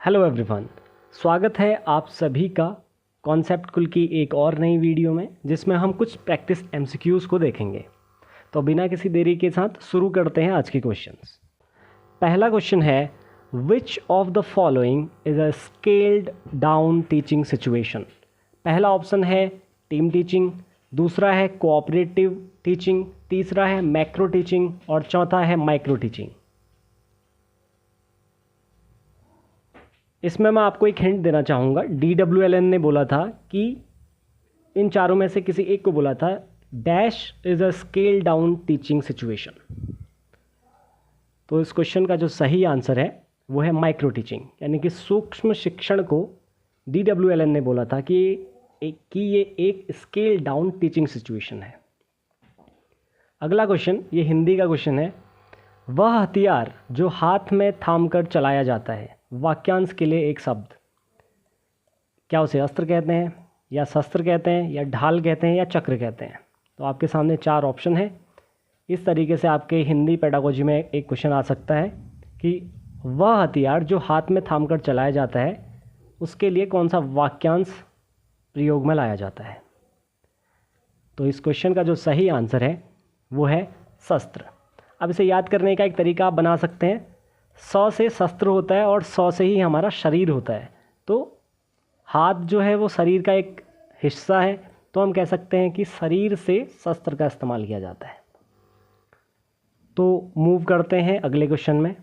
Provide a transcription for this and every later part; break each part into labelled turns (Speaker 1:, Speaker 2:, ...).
Speaker 1: Hello everyone, स्वागत है आप सभी का कॉन्सेप्ट कुल की एक और नई वीडियो में, जिसमें हम कुछ प्रैक्टिस एमसीक्यूज़ को देखेंगे। तो बिना किसी देरी के साथ शुरू करते हैं आज के क्वेश्चंस। पहला क्वेश्चन है, which of the following is a scaled down teaching situation. पहला ऑप्शन है टीम टीचिंग, दूसरा है कोऑपरेटिव टीचिंग, तीसरा है मैक्रो टीचिंग और चौथा है माइक्रो टीचिंग। इसमें मैं आपको एक हिंट देना चाहूँगा। DWLN ने बोला था कि इन चारों में से किसी एक को बोला था dash is a scale down teaching situation. तो इस क्वेश्चन का जो सही आंसर है वो है माइक्रो टीचिंग, यानी कि सूक्ष्म शिक्षण को DWLN ने बोला था कि ये एक स्केल डाउन टीचिंग सिचुएशन है। अगला क्वेश्चन, ये हिंदी का क्वेश्चन है, वह हथियार जो हाथ में थाम कर चलाया जाता है, वाक्यांश के लिए एक शब्द। क्या उसे अस्त्र कहते हैं, या शस्त्र कहते हैं, या ढाल कहते हैं, या चक्र कहते हैं? तो आपके सामने चार ऑप्शन है। इस तरीके से आपके हिंदी पेडागोजी में एक क्वेश्चन आ सकता है कि वह हथियार जो हाथ में थाम कर चलाया जाता है, उसके लिए कौन सा वाक्यांश प्रयोग में लाया जाता है? तो इस क्वेश्चन का जो सही आंसर है वो है शस्त्र। अब इसे याद करने का एक तरीका आप बना सकते हैं। 100 से शस्त्र होता है और 100 से ही हमारा शरीर होता है। तो हाथ जो है वो शरीर का एक हिस्सा है, तो हम कह सकते हैं कि शरीर से शस्त्र का इस्तेमाल किया जाता है। तो मूव करते हैं अगले क्वेश्चन में।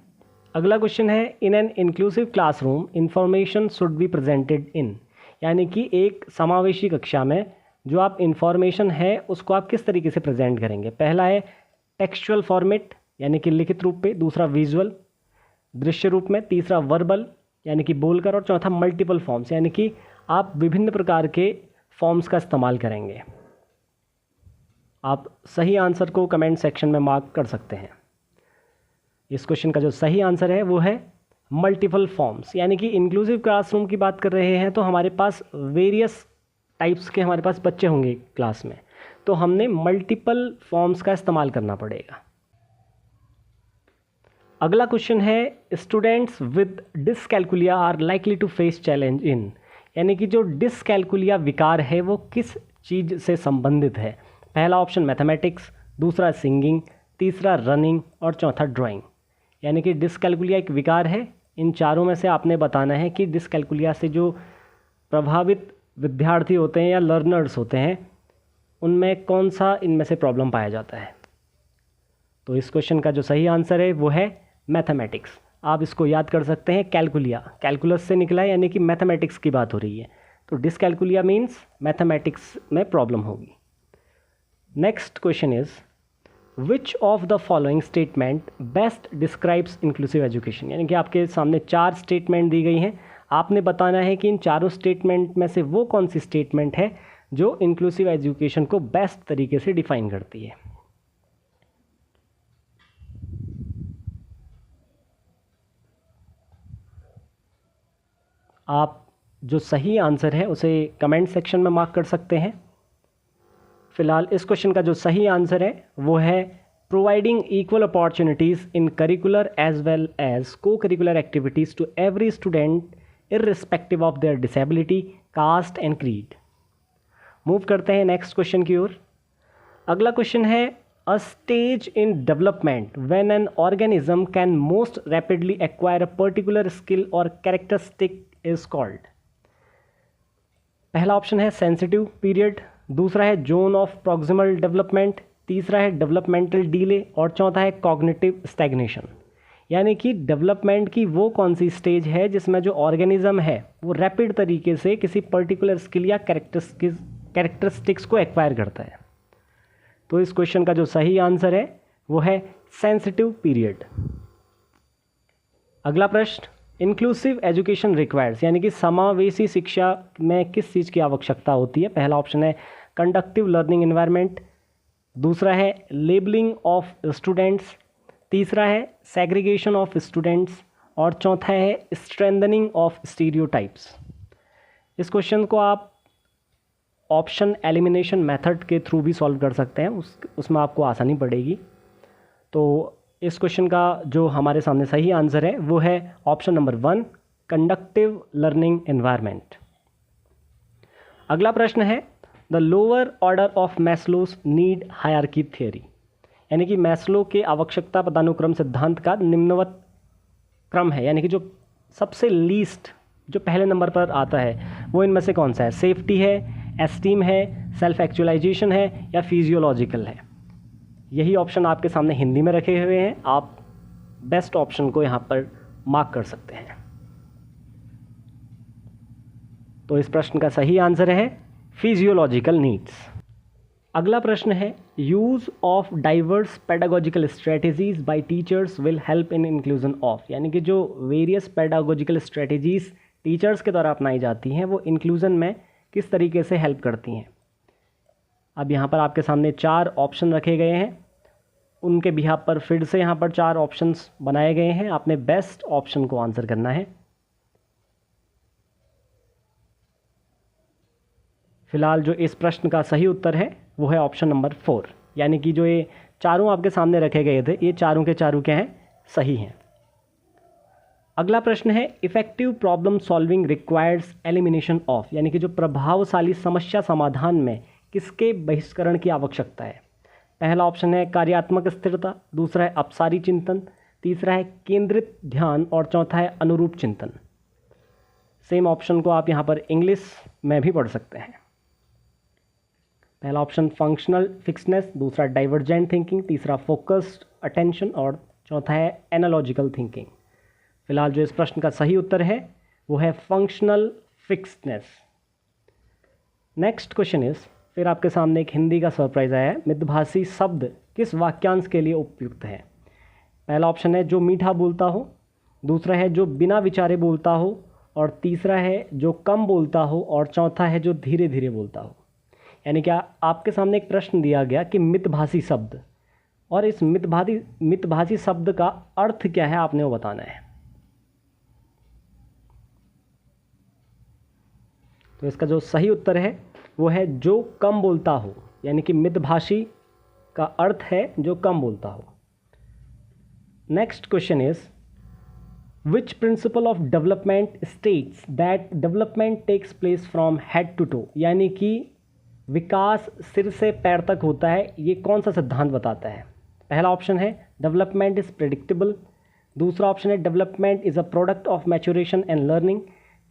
Speaker 1: अगला क्वेश्चन है, in an inclusive classroom information should be presented in, यानी कि एक समावेशी कक्षा में जो आप इंफॉर्मेशन है उसको आप किस तरीके से प्रेजेंट करेंगे। पहला है टेक्सचुअल फॉर्मेट, यानी कि लिखित रूप पे, दूसरा विजुअल दृश्य रूप में, तीसरा वर्बल यानी कि बोलकर, और चौथा मल्टीपल फॉर्म्स, यानी कि आप विभिन्न प्रकार के फॉर्म्स का इस्तेमाल करेंगे। आप सही आंसर को कमेंट सेक्शन में मार्क कर सकते हैं। इस क्वेश्चन का जो सही आंसर है वो है मल्टीपल फॉर्म्स, यानी कि इंक्लूसिव क्लासरूम की बात कर रहे हैं तो हमारे पास वेरियस टाइप्स के हमारे पास बच्चे होंगे क्लास में, तो हमने मल्टीपल फॉर्म्स का इस्तेमाल करना पड़ेगा। अगला क्वेश्चन है, students with dyscalculia are likely to face challenge in, यानी कि जो डिसकैल्कुलिया विकार है वो किस चीज़ से संबंधित है। पहला ऑप्शन मैथमेटिक्स, दूसरा सिंगिंग, तीसरा रनिंग और चौथा ड्राइंग। यानी कि डिसकैल्कुलिया एक विकार है। इन चारों में से आपने बताना है कि डिसकैल्कुलिया से जो प्रभावित विद्यार्थी होते हैं या लर्नर्स होते हैं, उनमें कौन सा इनमें से प्रॉब्लम पाया जाता है। तो इस क्वेश्चन का जो सही आंसर है वो है मैथमेटिक्स। आप इसको याद कर सकते हैं, कैलकुलिया कैलकुलस से निकला है, यानी कि मैथमेटिक्स की बात हो रही है। तो डिसकैल्कुलिया मीन्स मैथमेटिक्स में प्रॉब्लम होगी। Next question is, which of the following statement best describes inclusive education, यानी कि आपके सामने चार स्टेटमेंट दी गई हैं। आपने बताना है कि इन चारों स्टेटमेंट में से वो कौन सी स्टेटमेंट है जो इंक्लूसिव एजुकेशन को बेस्ट तरीके से डिफाइन करती है। आप जो सही आंसर है उसे कमेंट सेक्शन में मार्क कर सकते हैं। फिलहाल इस क्वेश्चन का जो सही आंसर है वो है providing equal opportunities in curricular as well as co curricular activities to every student irrespective of their disability, caste and creed. Move करते हैं नेक्स्ट क्वेश्चन की ओर। अगला क्वेश्चन है, a stage in development when an organism can most rapidly acquire a particular skill और characteristic is called. पहला option है sensitive period, दूसरा है जोन ऑफ प्रॉक्सिमल डेवलपमेंट, तीसरा है डेवलपमेंटल डीले और चौथा है कॉग्निटिव स्टैग्नेशन। यानी कि डेवलपमेंट की वो कौन सी स्टेज है जिसमें जो ऑर्गेनिज्म है वो रैपिड तरीके से किसी पर्टिकुलर स्किल या कैरेक्टरिस्टिक्स को एक्वायर करता है। तो इस क्वेश्चन का जो सही आंसर है वो है सेंसिटिव पीरियड। अगला प्रश्न, इंक्लूसिव एजुकेशन रिक्वायर्स, यानी कि समावेशी शिक्षा में किस चीज़ की आवश्यकता होती है। पहला ऑप्शन है कंडक्टिव लर्निंग एनवायरनमेंट, दूसरा है लेबलिंग ऑफ स्टूडेंट्स, तीसरा है सेग्रीगेशन ऑफ स्टूडेंट्स और चौथा है स्ट्रेंथनिंग ऑफ स्टीरियोटाइप्स। इस क्वेश्चन को आप ऑप्शन एलिमिनेशन मेथड के थ्रू भी सॉल्व कर सकते हैं, उसमें आपको आसानी पड़ेगी। तो इस क्वेश्चन का जो हमारे सामने सही आंसर है वो है option number 1, conductive learning environment. अगला प्रश्न है the lower order of Maslow's need hierarchy theory, यानी कि मैस्लो के आवश्यकता पदानुक्रम सिद्धांत का निम्नवत क्रम है, यानी कि जो सबसे लीस्ट जो पहले नंबर पर आता है वो इनमें से कौन सा है? सेफ्टी है, एस्टीम है, सेल्फ एक्चुअलाइजेशन है या फिजियोलॉजिकल है? यही ऑप्शन आपके सामने हिंदी में रखे हुए हैं, आप बेस्ट ऑप्शन को यहाँ पर मार्क कर सकते हैं। तो इस प्रश्न का सही आंसर है फिजियोलॉजिकल नीड्स। अगला प्रश्न है use of diverse pedagogical strategies bye teachers will help in inclusion of, यानी कि जो वेरियस पेडागोजिकल स्ट्रेटेजीज टीचर्स के द्वारा अपनाई जाती हैं वो इंक्लूजन में किस तरीके से हेल्प करती हैं। अब यहाँ पर आपके सामने 4 ऑप्शन रखे गए हैं, उनके बिहाफ पर फिर से यहाँ पर 4 ऑप्शंस बनाए गए हैं, आपने बेस्ट ऑप्शन को आंसर करना है। फिलहाल जो इस प्रश्न का सही उत्तर है वो है ऑप्शन नंबर 4, यानी कि जो ये चारों आपके सामने रखे गए थे ये चारों के चारों क्या हैं? सही हैं। अगला प्रश्न है effective problem solving requires elimination of, यानी कि जो प्रभावशाली समस्या समाधान में किसके बहिष्करण की आवश्यकता है? पहला ऑप्शन है कार्यात्मक स्थिरता, दूसरा है अपसारी चिंतन, तीसरा है केंद्रित ध्यान और चौथा है अनुरूप चिंतन। सेम ऑप्शन को आप यहाँ पर इंग्लिश में भी पढ़ सकते हैं। पहला ऑप्शन फंक्शनल फिक्सनेस, दूसरा डाइवर्जेंट थिंकिंग, तीसरा फोकस्ड अटेंशन और चौथा है एनालॉजिकल थिंकिंग। फिलहाल जो इस प्रश्न का सही उत्तर है वो है functional fixedness. Next question is, फिर आपके सामने एक हिंदी का सरप्राइज आया है, मितभाषी शब्द किस वाक्यांश के लिए उपयुक्त है? पहला ऑप्शन है जो मीठा बोलता हो, दूसरा है जो बिना विचारे बोलता हो और तीसरा है जो कम बोलता हो और चौथा है जो धीरे धीरे बोलता हो। यानी क्या आपके सामने एक प्रश्न दिया गया कि मितभाषी शब्द, और इस मितभाषी शब्द का अर्थ क्या है आपने वो बताना है। तो इसका जो सही उत्तर है वो है जो कम बोलता हो, यानी कि मितभाषी का अर्थ है जो कम बोलता हो। Next question is which principle of development states that development takes place from head to toe, यानी कि विकास सिर से पैर तक होता है, ये कौन सा सिद्धांत बताता है? पहला ऑप्शन है डेवलपमेंट इज प्रेडिक्टेबल, दूसरा ऑप्शन है development is a product of maturation and learning,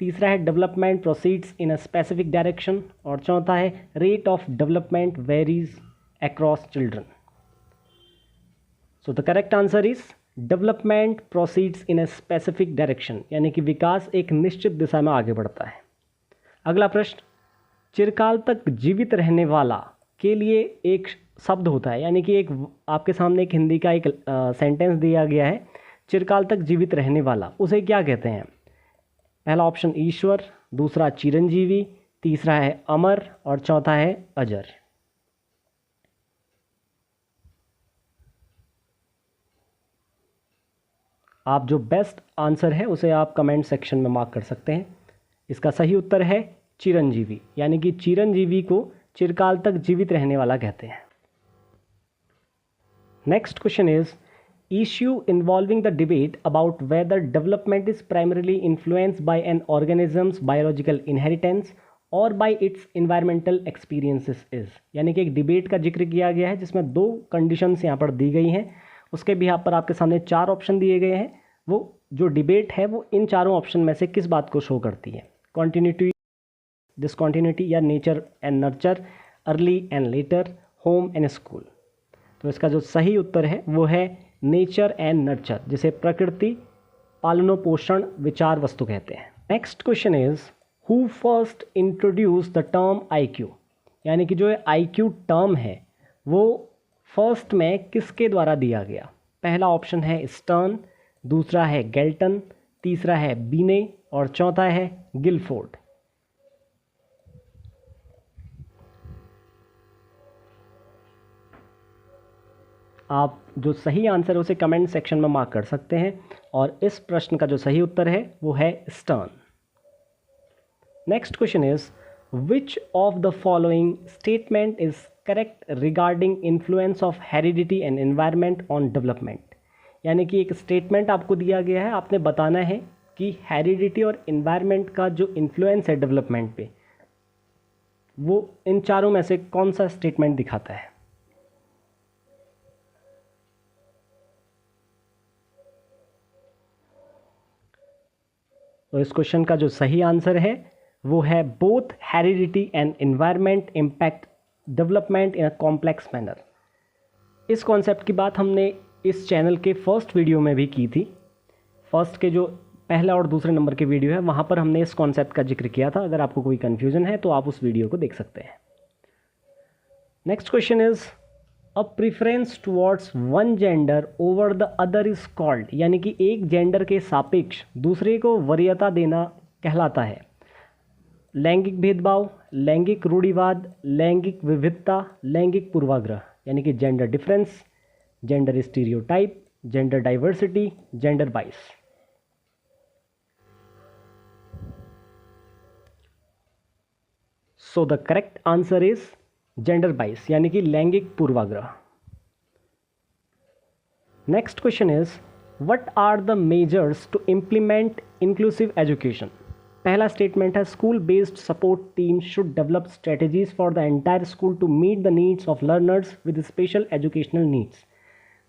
Speaker 1: तीसरा है development proceeds in a specific direction और चौथा है rate of development varies across children. So the correct answer is development proceeds in a specific direction, यानी कि विकास एक निश्चित दिशा में आगे बढ़ता है। अगला प्रश्न चिरकाल तक जीवित रहने वाला के लिए एक शब्द होता है, यानी कि एक आपके सामने एक हिंदी का एक सेंटेंस दिया गया है, चिरकाल तक जीवित रहने वाला, उसे क्या कहते हैं? पहला ऑप्शन ईश्वर, दूसरा चिरंजीवी, तीसरा है अमर और चौथा है अजर। आप जो बेस्ट आंसर है उसे आप कमेंट सेक्शन में मार्क कर सकते हैं। इसका सही उत्तर है चिरंजीवी, यानी कि चिरंजीवी को चिरकाल तक जीवित रहने वाला कहते हैं। Next question is issue involving the debate about whether development is primarily influenced by an organism's biological inheritance or by its environmental experiences is, यानी कि एक डिबेट का जिक्र किया गया है जिसमें 2 कंडीशंस यहाँ पर दी गई हैं, उसके भी यहाँ पर आपके सामने 4 ऑप्शन दिए गए हैं। वो जो डिबेट है वो इन चारों ऑप्शन में से किस बात को शो करती है? कॉन्टिन्यूटी, डिसकॉन्टिन्यूटी या nature and nurture, early and later, home and school. तो इसका जो सही उत्तर है वो है नेचर एंड नर्चर, जिसे प्रकृति, पालनोपोषण, विचार वस्तु कहते हैं। Next question is who first introduce the term IQ, यानी कि जो IQ टर्म है वो फर्स्ट में किसके द्वारा दिया गया? पहला ऑप्शन है स्टर्न, दूसरा है गेल्टन, तीसरा है बीने और चौथा है गिलफोर्ड। आप जो सही आंसर है उसे कमेंट सेक्शन में मार्क कर सकते हैं और इस प्रश्न का जो सही उत्तर है वो है stern. Next question is which of the following statement is correct regarding influence of heredity and environment on development, यानी कि एक स्टेटमेंट आपको दिया गया है, आपने बताना है कि हेरिडिटी और इन्वायरमेंट का जो इन्फ्लुएंस है डेवलपमेंट पे, वो इन चारों में से कौन सा स्टेटमेंट दिखाता है? तो इस क्वेश्चन का जो सही आंसर है वो है both heredity and environment impact development in a complex manner. इस कॉन्सेप्ट की बात हमने इस चैनल के फर्स्ट वीडियो में भी की थी। फर्स्ट के जो पहला और दूसरे नंबर के वीडियो है वहाँ पर हमने इस कॉन्सेप्ट का जिक्र किया था। अगर आपको कोई कन्फ्यूजन है तो आप उस वीडियो को देख सकते हैं। Next question is a preference towards one gender over the other is called, यानी कि एक जेंडर के सापेक्ष दूसरे को वरीयता देना कहलाता है लैंगिक भेदभाव, लैंगिक रूढ़िवाद, लैंगिक विविधता, लैंगिक पूर्वाग्रह, यानी कि gender difference, gender stereotype, gender diversity, gender bias. So the correct answer is gender bias, यानी कि लैंगिक पूर्वाग्रह। Next question is what are the measures to implement inclusive education. पहला स्टेटमेंट है school based support team should develop strategies for the entire school to meet the needs of learners with special educational needs.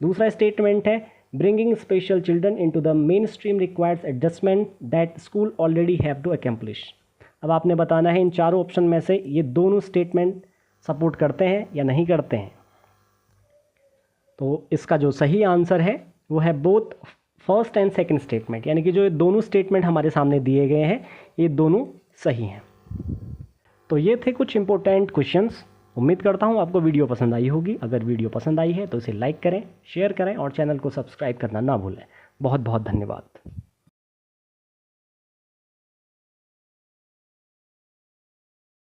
Speaker 1: दूसरा statement है bringing special children into the mainstream requires adjustment that school already have to accomplish. अब आपने बताना है इन चारों option में से ये दोनों स्टेटमेंट सपोर्ट करते हैं या नहीं करते हैं। तो इसका जो सही आंसर है वो है both first and second statement, यानी कि जो ये दोनों स्टेटमेंट हमारे सामने दिए गए हैं ये दोनों सही हैं। तो ये थे कुछ इंपॉर्टेंट क्वेश्चंस। उम्मीद करता हूँ आपको वीडियो पसंद आई होगी। अगर वीडियो पसंद आई है तो इसे लाइक करें, शेयर करें और चैनल को सब्सक्राइब करना ना भूलें। बहुत बहुत धन्यवाद।